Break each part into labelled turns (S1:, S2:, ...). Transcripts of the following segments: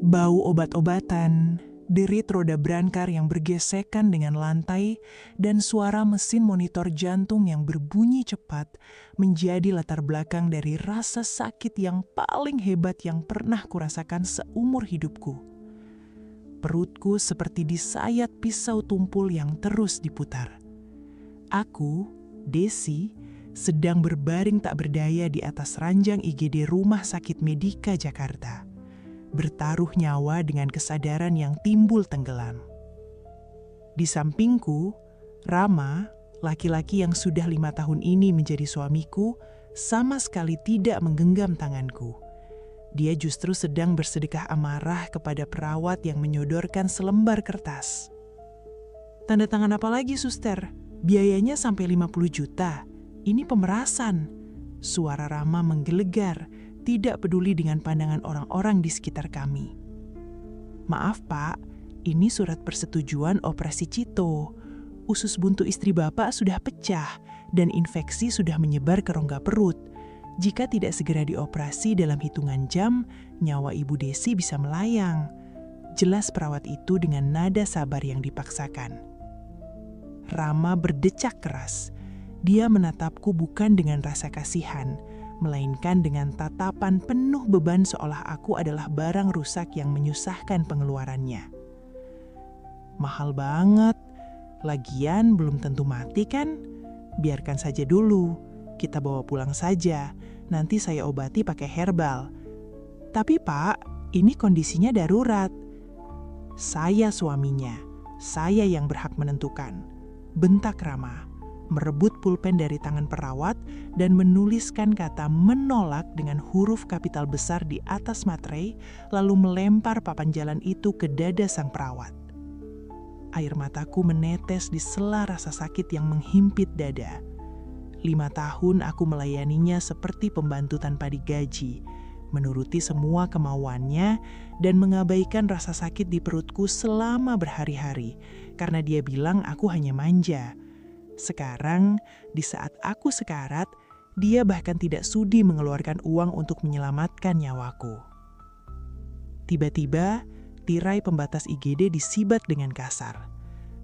S1: Bau obat-obatan, derit roda berangkar yang bergesekan dengan lantai, dan suara mesin monitor jantung yang berbunyi cepat menjadi latar belakang dari rasa sakit yang paling hebat yang pernah kurasakan seumur hidupku. Perutku seperti disayat pisau tumpul yang terus diputar. Aku, Desi, sedang berbaring tak berdaya di atas ranjang IGD Rumah Sakit Medika Jakarta, bertaruh nyawa dengan kesadaran yang timbul tenggelam. Di sampingku, Rama, laki-laki yang sudah 5 tahun ini menjadi suamiku, sama sekali tidak menggenggam tanganku. Dia justru sedang bersedekah amarah kepada perawat yang menyodorkan selembar kertas. "Tanda tangan apa lagi, suster? Biayanya sampai 50 juta. Ini pemerasan." Suara Rama menggelegar, tidak peduli dengan pandangan orang-orang di sekitar kami. "Maaf Pak, ini surat persetujuan operasi Cito. Usus buntu istri Bapak sudah pecah dan infeksi sudah menyebar ke rongga perut. Jika tidak segera dioperasi dalam hitungan jam, nyawa Ibu Desi bisa melayang." Jelas perawat itu dengan nada sabar yang dipaksakan. Rama berdecak keras. Dia menatapku bukan dengan rasa kasihan, melainkan dengan tatapan penuh beban seolah aku adalah barang rusak yang menyusahkan pengeluarannya. "Mahal banget, lagian belum tentu mati kan? Biarkan saja dulu, kita bawa pulang saja, nanti saya obati pakai herbal." "Tapi Pak, ini kondisinya darurat." "Saya suaminya, saya yang berhak menentukan," bentak Rama, merebut pulpen dari tangan perawat dan menuliskan kata menolak dengan huruf kapital besar di atas materai, lalu melempar papan jalan itu ke dada sang perawat. Air mataku menetes di sela rasa sakit yang menghimpit dada. 5 tahun aku melayaninya seperti pembantu tanpa digaji, menuruti semua kemauannya dan mengabaikan rasa sakit di perutku selama berhari-hari, karena dia bilang aku hanya manja. Sekarang, di saat aku sekarat, dia bahkan tidak sudi mengeluarkan uang untuk menyelamatkan nyawaku. Tiba-tiba, tirai pembatas IGD disibat dengan kasar.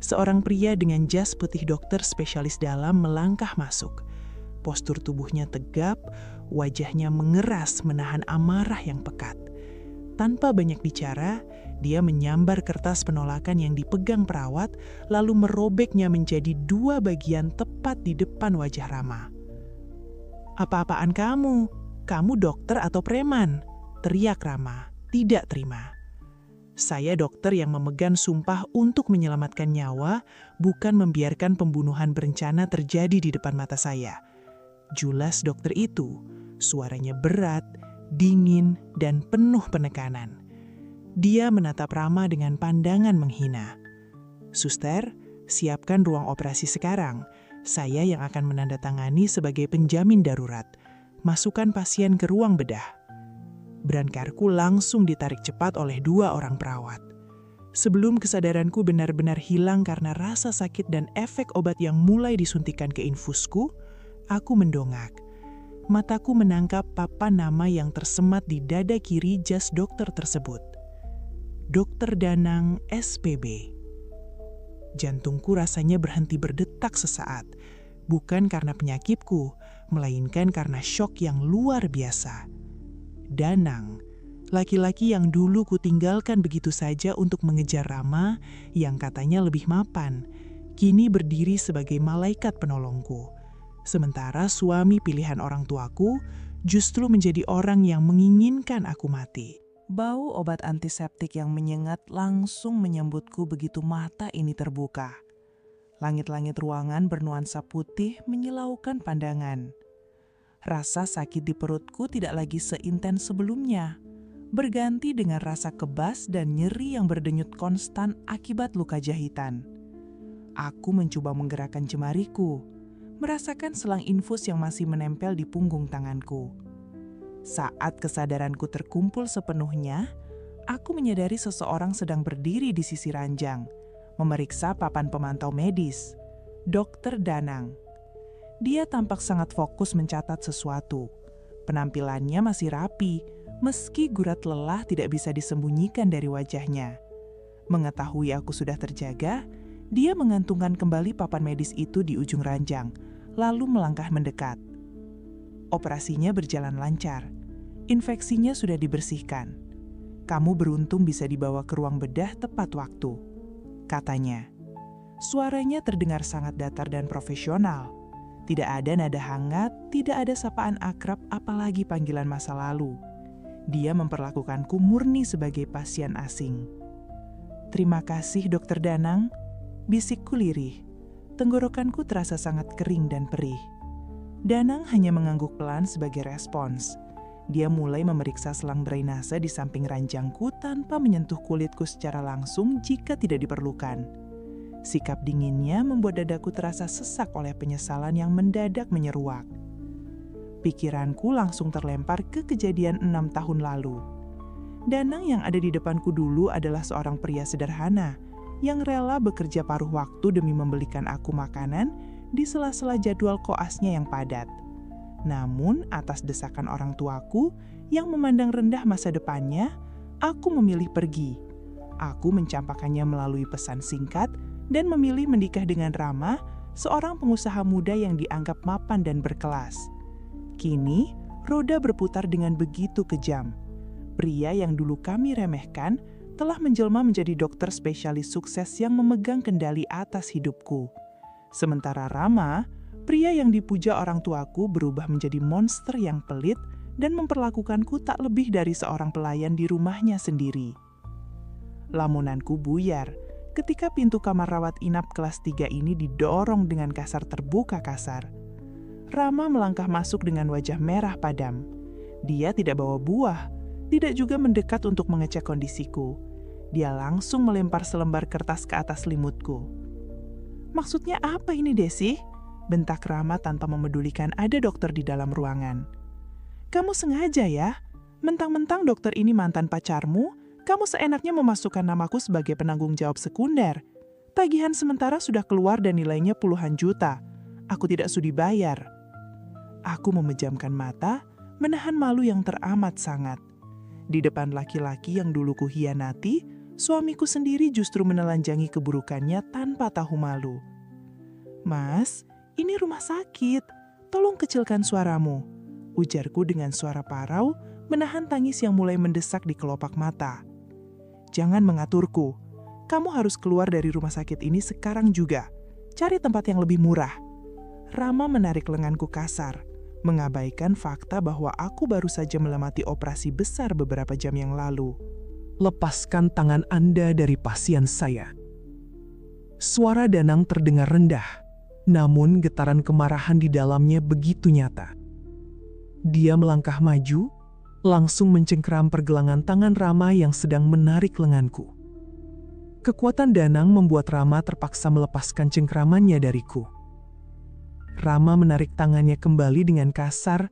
S1: Seorang pria dengan jas putih dokter spesialis dalam melangkah masuk. Postur tubuhnya tegap, wajahnya mengeras menahan amarah yang pekat. Tanpa banyak bicara, dia menyambar kertas penolakan yang dipegang perawat, lalu merobeknya menjadi 2 bagian tepat di depan wajah Rama. "Apa-apaan kamu? Kamu dokter atau preman?" teriak Rama, tidak terima. "Saya dokter yang memegang sumpah untuk menyelamatkan nyawa, bukan membiarkan pembunuhan berencana terjadi di depan mata saya." Julas dokter itu, suaranya berat, dingin, dan penuh penekanan. Dia menatap Rama dengan pandangan menghina. "Suster, siapkan ruang operasi sekarang. Saya yang akan menandatangani sebagai penjamin darurat. Masukkan pasien ke ruang bedah." Brankarku langsung ditarik cepat oleh 2 orang perawat. Sebelum kesadaranku benar-benar hilang karena rasa sakit dan efek obat yang mulai disuntikan ke infusku, aku mendongak. Mataku menangkap papan nama yang tersemat di dada kiri jas dokter tersebut. Dr. Danang, SPB. Jantungku rasanya berhenti berdetak sesaat, bukan karena penyakitku, melainkan karena syok yang luar biasa. Danang, laki-laki yang dulu kutinggalkan begitu saja untuk mengejar Rama yang katanya lebih mapan, kini berdiri sebagai malaikat penolongku. Sementara suami pilihan orang tuaku justru menjadi orang yang menginginkan aku mati. Bau obat antiseptik yang menyengat langsung menyambutku begitu mata ini terbuka. Langit-langit ruangan bernuansa putih menyilaukan pandangan. Rasa sakit di perutku tidak lagi seintens sebelumnya, berganti dengan rasa kebas dan nyeri yang berdenyut konstan akibat luka jahitan. Aku mencoba menggerakkan jemariku, merasakan selang infus yang masih menempel di punggung tanganku. Saat kesadaranku terkumpul sepenuhnya, aku menyadari seseorang sedang berdiri di sisi ranjang, memeriksa papan pemantau medis, Dr. Danang. Dia tampak sangat fokus mencatat sesuatu. Penampilannya masih rapi, Meski gurat lelah tidak bisa disembunyikan dari wajahnya. Mengetahui aku sudah terjaga, dia mengantungkan kembali papan medis itu di ujung ranjang, lalu melangkah mendekat. Operasinya berjalan lancar. Infeksinya sudah dibersihkan. Kamu beruntung bisa dibawa ke ruang bedah tepat waktu, katanya. Suaranya terdengar sangat datar dan profesional. Tidak ada nada hangat, tidak ada sapaan akrab, apalagi panggilan masa lalu. Dia memperlakukanku murni sebagai pasien asing. "Terima kasih, Dokter Danang," bisikku lirih. Tenggorokanku terasa sangat kering dan perih. Danang hanya mengangguk pelan sebagai respons. Dia mulai memeriksa selang drainase di samping ranjangku tanpa menyentuh kulitku secara langsung jika tidak diperlukan. Sikap dinginnya membuat dadaku terasa sesak oleh penyesalan yang mendadak menyeruak. Pikiranku langsung terlempar ke kejadian 6 tahun lalu. Danang yang ada di depanku dulu adalah seorang pria sederhana yang rela bekerja paruh waktu demi membelikan aku makanan di sela-sela jadwal koasnya yang padat. Namun, atas desakan orang tuaku yang memandang rendah masa depannya, aku memilih pergi. Aku mencampakkannya melalui pesan singkat dan memilih menikah dengan Rama, seorang pengusaha muda yang dianggap mapan dan berkelas. Kini, roda berputar dengan begitu kejam. Pria yang dulu kami remehkan telah menjelma menjadi dokter spesialis sukses yang memegang kendali atas hidupku. Sementara Rama, pria yang dipuja orang tuaku, berubah menjadi monster yang pelit dan memperlakukanku tak lebih dari seorang pelayan di rumahnya sendiri. Lamunanku buyar ketika pintu kamar rawat inap kelas 3 ini didorong dengan kasar terbuka kasar. Rama melangkah masuk dengan wajah merah padam. Dia tidak bawa buah, tidak juga mendekat untuk mengecek kondisiku. Dia langsung melempar selembar kertas ke atas selimutku. "Maksudnya apa ini, Desi?" bentak Rama tanpa memedulikan ada dokter di dalam ruangan. "Kamu sengaja ya? Mentang-mentang dokter ini mantan pacarmu, kamu seenaknya memasukkan namaku sebagai penanggung jawab sekunder. Tagihan sementara sudah keluar dan nilainya puluhan juta. Aku tidak sudi bayar." Aku memejamkan mata, menahan malu yang teramat sangat. Di depan laki-laki yang dulu kuhianati, suamiku sendiri justru menelanjangi keburukannya tanpa tahu malu. "Mas, ini rumah sakit. Tolong kecilkan suaramu," ujarku dengan suara parau, menahan tangis yang mulai mendesak di kelopak mata. "Jangan mengaturku. Kamu harus keluar dari rumah sakit ini sekarang juga. Cari tempat yang lebih murah." Rama menarik lenganku kasar, mengabaikan fakta bahwa aku baru saja melewati operasi besar beberapa jam yang lalu.
S2: "Lepaskan tangan Anda dari pasien saya." Suara Danang terdengar rendah, namun getaran kemarahan di dalamnya begitu nyata. Dia melangkah maju, langsung mencengkeram pergelangan tangan Rama yang sedang menarik lenganku. Kekuatan Danang membuat Rama terpaksa melepaskan cengkeramannya dariku. Rama menarik tangannya kembali dengan kasar,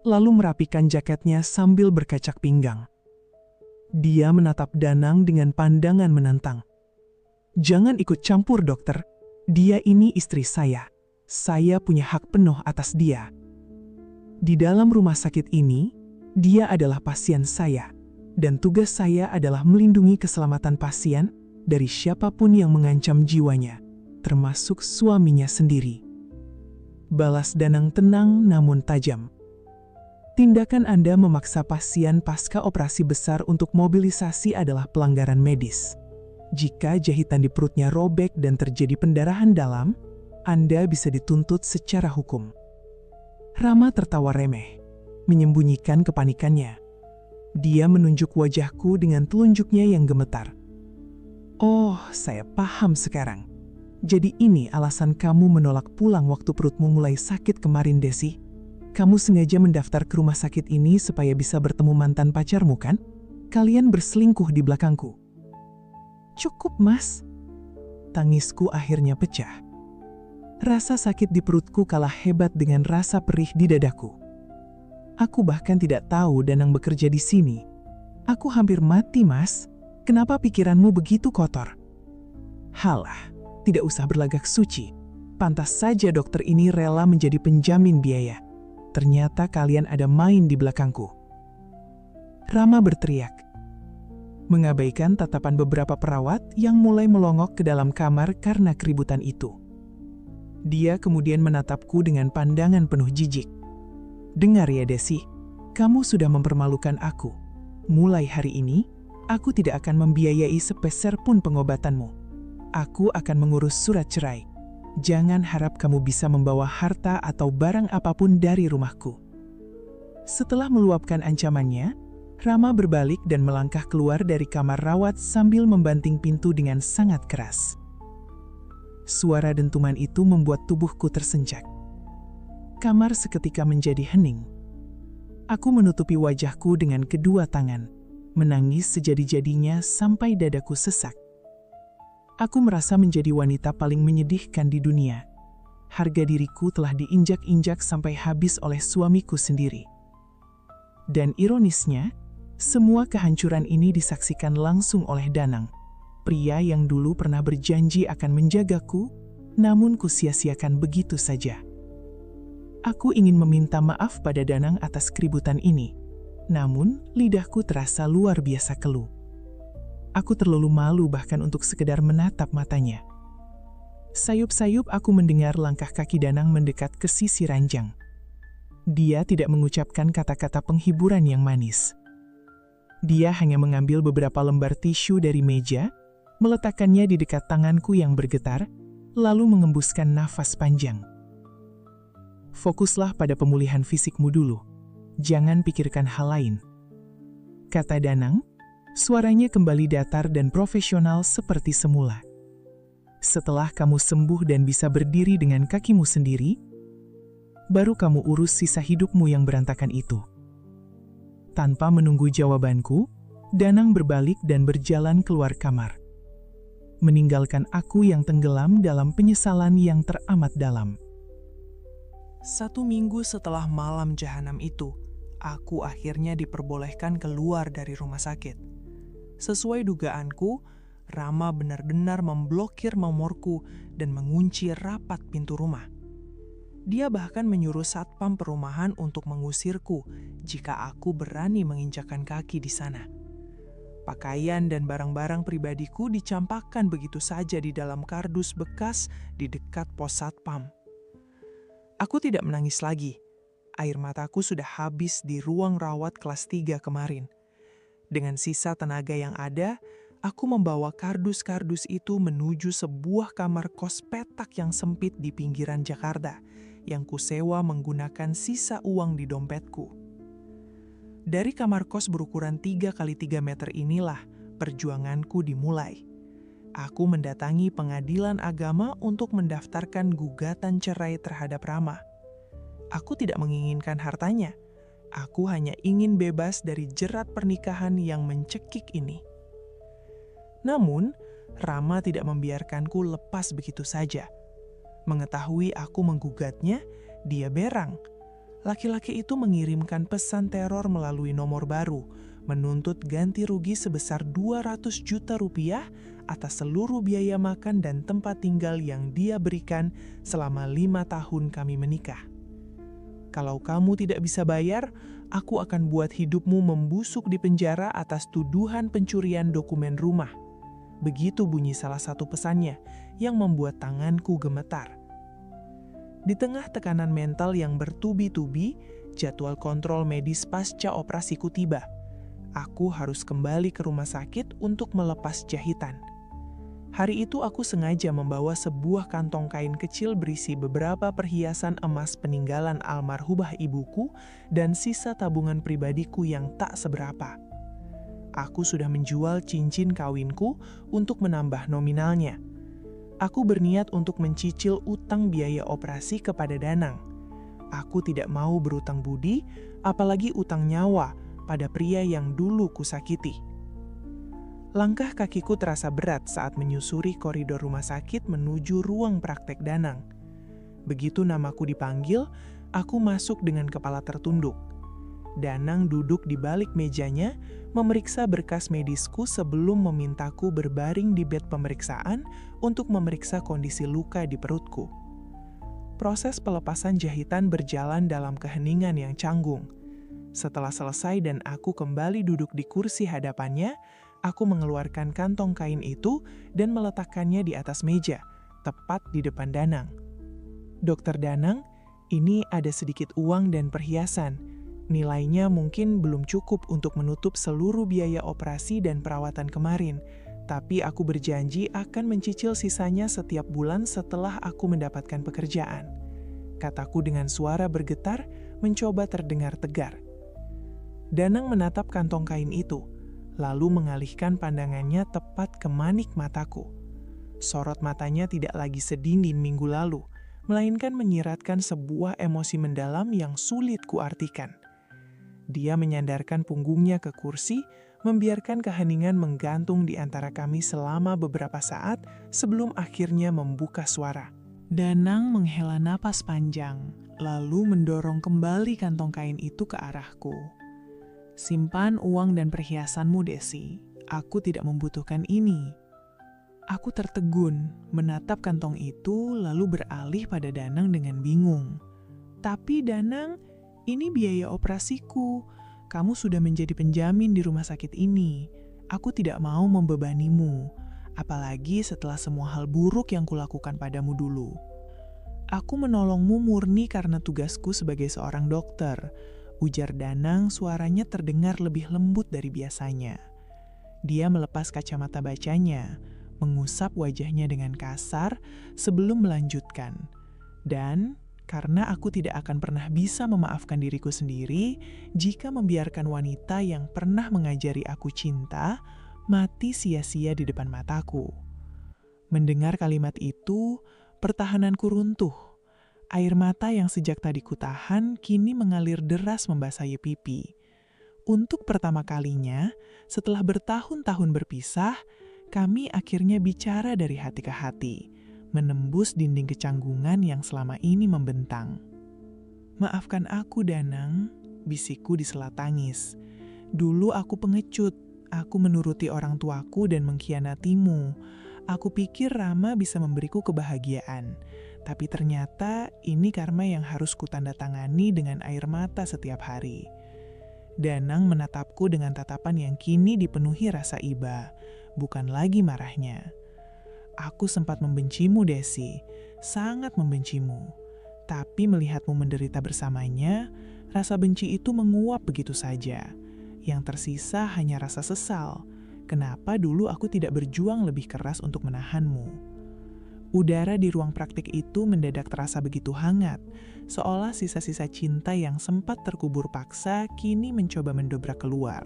S2: lalu merapikan jaketnya sambil berkacak pinggang. Dia menatap Danang dengan pandangan menantang. "Jangan ikut campur, dokter. Dia ini istri saya. Saya punya hak penuh atas dia. Di dalam rumah sakit ini, dia adalah pasien saya. Dan tugas saya adalah melindungi keselamatan pasien dari siapapun yang mengancam jiwanya, termasuk suaminya sendiri." Balas Danang tenang namun tajam. "Tindakan Anda memaksa pasien pasca operasi besar untuk mobilisasi adalah pelanggaran medis. Jika jahitan di perutnya robek dan terjadi pendarahan dalam, Anda bisa dituntut secara hukum." Rama tertawa remeh, menyembunyikan kepanikannya. Dia menunjuk wajahku dengan telunjuknya yang gemetar. "Oh, saya paham sekarang. Jadi ini alasan kamu menolak pulang waktu perutmu mulai sakit kemarin, Desi. Kamu sengaja mendaftar ke rumah sakit ini supaya bisa bertemu mantan pacarmu, kan? Kalian berselingkuh di belakangku." "Cukup, Mas." Tangisku akhirnya pecah. Rasa sakit di perutku kalah hebat dengan rasa perih di dadaku. Aku bahkan tidak tahu Danang bekerja di sini. "Aku hampir mati, Mas. Kenapa pikiranmu begitu kotor?" "Halah, tidak usah berlagak suci. Pantas saja dokter ini rela menjadi penjamin biaya. Ternyata kalian ada main di belakangku." Rama berteriak, mengabaikan tatapan beberapa perawat yang mulai melongok ke dalam kamar karena keributan itu. Dia kemudian menatapku dengan pandangan penuh jijik. Dengar ya Desi, kamu sudah mempermalukan aku. Mulai hari ini, aku tidak akan membiayai sepeser pun pengobatanmu. Aku akan mengurus surat cerai. Jangan harap kamu bisa membawa harta atau barang apapun dari rumahku. Setelah meluapkan ancamannya, Rama berbalik dan melangkah keluar dari kamar rawat sambil membanting pintu dengan sangat keras. Suara dentuman itu membuat tubuhku tersenjak. Kamar seketika menjadi hening. Aku menutupi wajahku dengan kedua tangan, menangis sejadi-jadinya sampai dadaku sesak. Aku merasa menjadi wanita paling menyedihkan di dunia. Harga diriku telah diinjak-injak sampai habis oleh suamiku sendiri. Dan ironisnya, semua kehancuran ini disaksikan langsung oleh Danang, pria yang dulu pernah berjanji akan menjagaku, namun kusia-siakan begitu saja. Aku ingin meminta maaf pada Danang atas keributan ini, namun lidahku terasa luar biasa keluh. Aku terlalu malu bahkan untuk sekedar menatap matanya. Sayup-sayup aku mendengar langkah kaki Danang mendekat ke sisi ranjang. Dia tidak mengucapkan kata-kata penghiburan yang manis. Dia hanya mengambil beberapa lembar tisu dari meja, meletakkannya di dekat tanganku yang bergetar, lalu mengembuskan nafas panjang. Fokuslah pada pemulihan fisikmu dulu. Jangan pikirkan hal lain, kata Danang. Suaranya kembali datar dan profesional seperti semula. Setelah kamu sembuh dan bisa berdiri dengan kakimu sendiri, baru kamu urus sisa hidupmu yang berantakan itu. Tanpa menunggu jawabanku, Danang berbalik dan berjalan keluar kamar, meninggalkan aku yang tenggelam dalam penyesalan yang teramat dalam.
S1: 1 minggu setelah malam jahanam itu, aku akhirnya diperbolehkan keluar dari rumah sakit. Sesuai dugaanku, Rama benar-benar memblokir nomorku dan mengunci rapat pintu rumah. Dia bahkan menyuruh satpam perumahan untuk mengusirku jika aku berani menginjakkan kaki di sana. Pakaian dan barang-barang pribadiku dicampakkan begitu saja di dalam kardus bekas di dekat pos satpam. Aku tidak menangis lagi. Air mataku sudah habis di ruang rawat kelas 3 kemarin. Dengan sisa tenaga yang ada, aku membawa kardus-kardus itu menuju sebuah kamar kos petak yang sempit di pinggiran Jakarta, yang kusewa menggunakan sisa uang di dompetku. Dari kamar kos berukuran 3 kali 3 meter inilah perjuanganku dimulai. Aku mendatangi pengadilan agama untuk mendaftarkan gugatan cerai terhadap Rama. Aku tidak menginginkan hartanya. Aku hanya ingin bebas dari jerat pernikahan yang mencekik ini. Namun, Rama tidak membiarkanku lepas begitu saja. Mengetahui aku menggugatnya, dia berang. Laki-laki itu mengirimkan pesan teror melalui nomor baru, menuntut ganti rugi sebesar 200 juta rupiah atas seluruh biaya makan dan tempat tinggal yang dia berikan selama 5 tahun kami menikah. Kalau kamu tidak bisa bayar, aku akan buat hidupmu membusuk di penjara atas tuduhan pencurian dokumen rumah. Begitu bunyi salah satu pesannya yang membuat tanganku gemetar. Di tengah tekanan mental yang bertubi-tubi, jadwal kontrol medis pasca operasiku tiba. Aku harus kembali ke rumah sakit untuk melepas jahitan. Hari itu aku sengaja membawa sebuah kantong kain kecil berisi beberapa perhiasan emas peninggalan almarhumah ibuku dan sisa tabungan pribadiku yang tak seberapa. Aku sudah menjual cincin kawinku untuk menambah nominalnya. Aku berniat untuk mencicil utang biaya operasi kepada Danang. Aku tidak mau berutang budi, apalagi utang nyawa pada pria yang dulu kusakiti. Langkah kakiku terasa berat saat menyusuri koridor rumah sakit menuju ruang praktek Danang. Begitu namaku dipanggil, aku masuk dengan kepala tertunduk. Danang duduk di balik mejanya, memeriksa berkas medisku sebelum memintaku berbaring di bed pemeriksaan untuk memeriksa kondisi luka di perutku. Proses pelepasan jahitan berjalan dalam keheningan yang canggung. Setelah selesai dan aku kembali duduk di kursi hadapannya, aku mengeluarkan kantong kain itu dan meletakkannya di atas meja, tepat di depan Danang. "Dokter Danang, ini ada sedikit uang dan perhiasan. Nilainya mungkin belum cukup untuk menutup seluruh biaya operasi dan perawatan kemarin, tapi aku berjanji akan mencicil sisanya setiap bulan setelah aku mendapatkan pekerjaan," kataku dengan suara bergetar, mencoba terdengar tegar. Danang menatap kantong kain itu, lalu mengalihkan pandangannya tepat ke manik mataku. Sorot matanya tidak lagi sedingin minggu lalu, melainkan menyiratkan sebuah emosi mendalam yang sulit kuartikan. Dia menyandarkan punggungnya ke kursi, membiarkan keheningan menggantung di antara kami selama beberapa saat sebelum akhirnya membuka suara. Danang menghela napas panjang, lalu mendorong kembali kantong kain itu ke arahku. "Simpan uang dan perhiasanmu, Desi. Aku tidak membutuhkan ini." Aku tertegun, menatap kantong itu lalu beralih pada Danang dengan bingung. "Tapi Danang, ini biaya operasiku. Kamu sudah menjadi penjamin di rumah sakit ini. Aku tidak mau membebanimu, apalagi setelah semua hal buruk yang kulakukan padamu dulu. Aku menolongmu murni karena tugasku sebagai seorang dokter," ujar Danang, suaranya terdengar lebih lembut dari biasanya. Dia melepas kacamata bacanya, mengusap wajahnya dengan kasar sebelum melanjutkan. "Dan karena aku tidak akan pernah bisa memaafkan diriku sendiri jika membiarkan wanita yang pernah mengajari aku cinta mati sia-sia di depan mataku." Mendengar kalimat itu, pertahananku runtuh. Air mata yang sejak tadi kutahan kini mengalir deras membasahi pipi. Untuk pertama kalinya, setelah bertahun-tahun berpisah, kami akhirnya bicara dari hati ke hati, menembus dinding kecanggungan yang selama ini membentang. "Maafkan aku, Danang," bisikku di sela tangis. "Dulu aku pengecut, aku menuruti orang tuaku dan mengkhianatimu. Aku pikir Rama bisa memberiku kebahagiaan. Tapi ternyata ini karma yang harus kutandatangani dengan air mata setiap hari." Danang menatapku dengan tatapan yang kini dipenuhi rasa iba, bukan lagi marahnya. "Aku sempat membencimu, Desi, sangat membencimu. Tapi melihatmu menderita bersamanya, rasa benci itu menguap begitu saja. Yang tersisa hanya rasa sesal. Kenapa dulu aku tidak berjuang lebih keras untuk menahanmu?" Udara di ruang praktik itu mendadak terasa begitu hangat, seolah sisa-sisa cinta yang sempat terkubur paksa kini mencoba mendobrak keluar.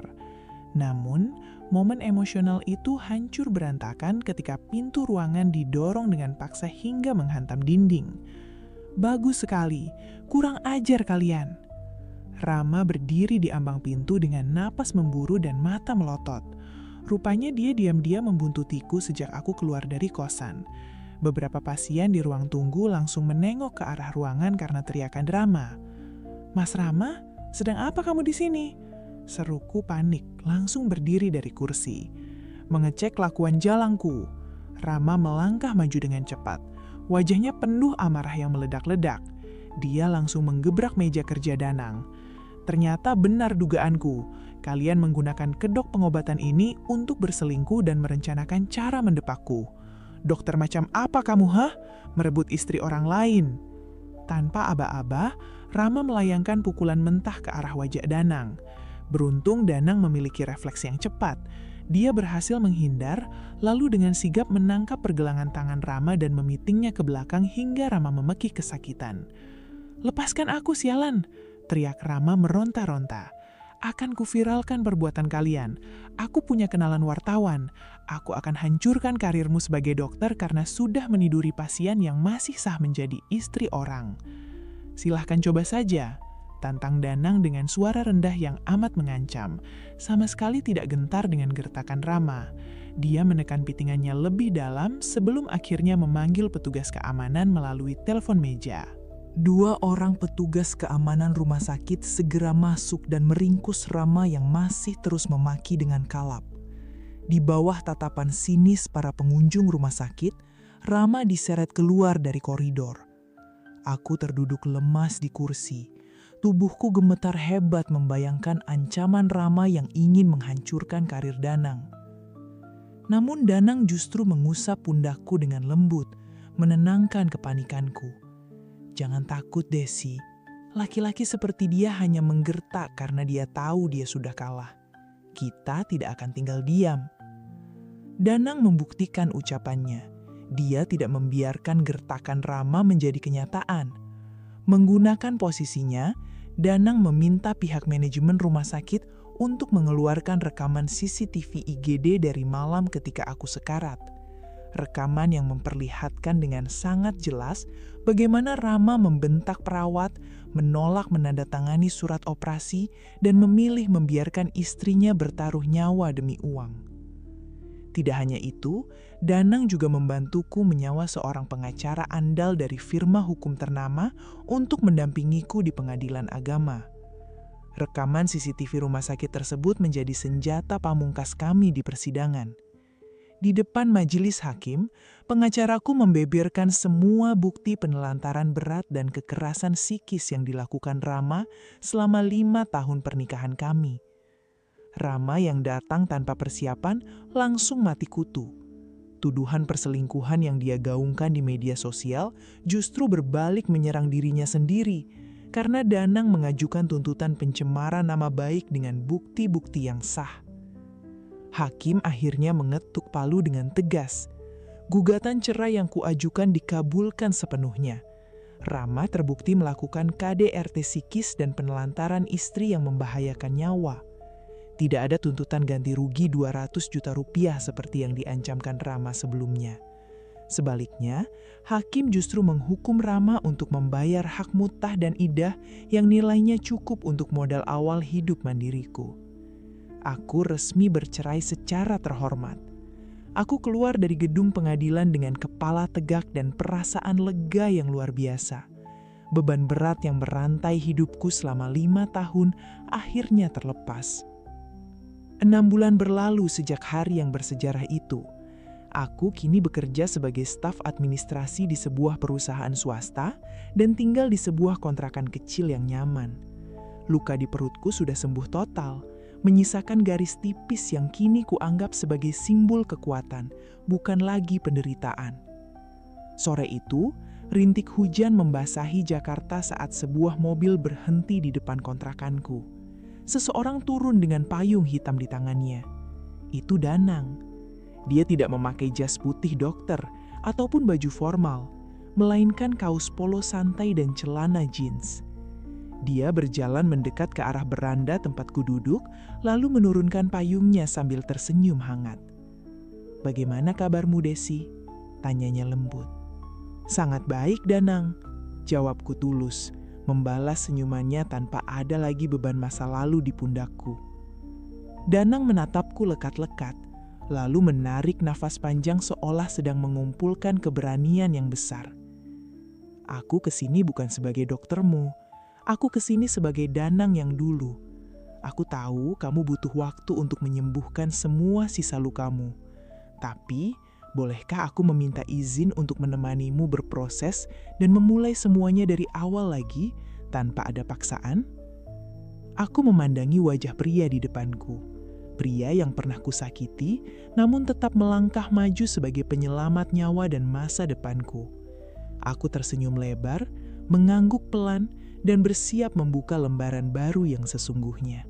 S1: Namun, momen emosional itu hancur berantakan ketika pintu ruangan didorong dengan paksa hingga menghantam dinding. "Bagus sekali, kurang ajar kalian." Rama berdiri di ambang pintu dengan napas memburu dan mata melotot. Rupanya dia diam-diam membuntutiku sejak aku keluar dari kosan. Beberapa pasien di ruang tunggu langsung menengok ke arah ruangan karena teriakan Rama. "Mas Rama, sedang apa kamu di sini?" Seruku panik, langsung berdiri dari kursi. "Mengecek kelakuan jalangku." Rama melangkah maju dengan cepat. Wajahnya penuh amarah yang meledak-ledak. Dia langsung menggebrak meja kerja Danang. "Ternyata benar dugaanku. Kalian menggunakan kedok pengobatan ini untuk berselingkuh dan merencanakan cara mendepakku. Dokter macam apa kamu, hah? Merebut istri orang lain." Tanpa aba-aba, Rama melayangkan pukulan mentah ke arah wajah Danang. Beruntung Danang memiliki refleks yang cepat. Dia berhasil menghindar, lalu dengan sigap menangkap pergelangan tangan Rama dan memitingnya ke belakang hingga Rama memekik kesakitan. "Lepaskan aku, sialan!" teriak Rama meronta-ronta. "Akan kuviralkan perbuatan kalian. Aku punya kenalan wartawan. Aku akan hancurkan karirmu sebagai dokter karena sudah meniduri pasien yang masih sah menjadi istri orang." "Silahkan coba saja," tantang Danang dengan suara rendah yang amat mengancam. Sama sekali tidak gentar dengan gertakan Rama. Dia menekan pitingannya lebih dalam sebelum akhirnya memanggil petugas keamanan melalui telepon meja. 2 orang petugas keamanan rumah sakit segera masuk dan meringkus Rama yang masih terus memaki dengan kalap. Di bawah tatapan sinis para pengunjung rumah sakit, Rama diseret keluar dari koridor. Aku terduduk lemas di kursi. Tubuhku gemetar hebat membayangkan ancaman Rama yang ingin menghancurkan karir Danang. Namun Danang justru mengusap pundakku dengan lembut, menenangkan kepanikanku. "Jangan takut, Desi. Laki-laki seperti dia hanya menggertak karena dia tahu dia sudah kalah. Kita tidak akan tinggal diam." Danang membuktikan ucapannya. Dia tidak membiarkan gertakan Rama menjadi kenyataan. Menggunakan posisinya, Danang meminta pihak manajemen rumah sakit untuk mengeluarkan rekaman CCTV IGD dari malam ketika aku sekarat. Rekaman yang memperlihatkan dengan sangat jelas bagaimana Rama membentak perawat, menolak menandatangani surat operasi, dan memilih membiarkan istrinya bertaruh nyawa demi uang. Tidak hanya itu, Danang juga membantuku menyewa seorang pengacara andal dari firma hukum ternama untuk mendampingiku di pengadilan agama. Rekaman CCTV rumah sakit tersebut menjadi senjata pamungkas kami di persidangan. Di depan majelis hakim, pengacaraku membeberkan semua bukti penelantaran berat dan kekerasan psikis yang dilakukan Rama selama 5 tahun pernikahan kami. Rama yang datang tanpa persiapan langsung mati kutu. Tuduhan perselingkuhan yang dia gaungkan di media sosial justru berbalik menyerang dirinya sendiri karena Danang mengajukan tuntutan pencemaran nama baik dengan bukti-bukti yang sah. Hakim akhirnya mengetuk palu dengan tegas. Gugatan cerai yang kuajukan dikabulkan sepenuhnya. Rama terbukti melakukan KDRT psikis dan penelantaran istri yang membahayakan nyawa. Tidak ada tuntutan ganti rugi 200 juta rupiah seperti yang diancamkan Rama sebelumnya. Sebaliknya, hakim justru menghukum Rama untuk membayar hak mutah dan idah yang nilainya cukup untuk modal awal hidup mandiriku. Aku resmi bercerai secara terhormat. Aku keluar dari gedung pengadilan dengan kepala tegak dan perasaan lega yang luar biasa. Beban berat yang merantai hidupku selama 5 tahun akhirnya terlepas. 6 bulan berlalu sejak hari yang bersejarah itu. Aku kini bekerja sebagai staf administrasi di sebuah perusahaan swasta dan tinggal di sebuah kontrakan kecil yang nyaman. Luka di perutku sudah sembuh total, menyisakan garis tipis yang kini kuanggap sebagai simbol kekuatan, bukan lagi penderitaan. Sore itu, rintik hujan membasahi Jakarta saat sebuah mobil berhenti di depan kontrakanku. Seseorang turun dengan payung hitam di tangannya. Itu Danang. Dia tidak memakai jas putih dokter ataupun baju formal, melainkan kaos polo santai dan celana jeans. Dia berjalan mendekat ke arah beranda tempatku duduk, lalu menurunkan payungnya sambil tersenyum hangat. "Bagaimana kabarmu, Desi?" tanyanya lembut. "Sangat baik, Danang," jawabku tulus, membalas senyumannya tanpa ada lagi beban masa lalu di pundakku. Danang menatapku lekat-lekat, lalu menarik nafas panjang seolah sedang mengumpulkan keberanian yang besar. "Aku kesini bukan sebagai doktermu. Aku kesini sebagai Danang yang dulu. Aku tahu kamu butuh waktu untuk menyembuhkan semua sisa lukamu. Tapi, bolehkah aku meminta izin untuk menemanimu berproses dan memulai semuanya dari awal lagi tanpa ada paksaan?" Aku memandangi wajah pria di depanku. Pria yang pernah kusakiti, namun tetap melangkah maju sebagai penyelamat nyawa dan masa depanku. Aku tersenyum lebar, mengangguk pelan, dan bersiap membuka lembaran baru yang sesungguhnya.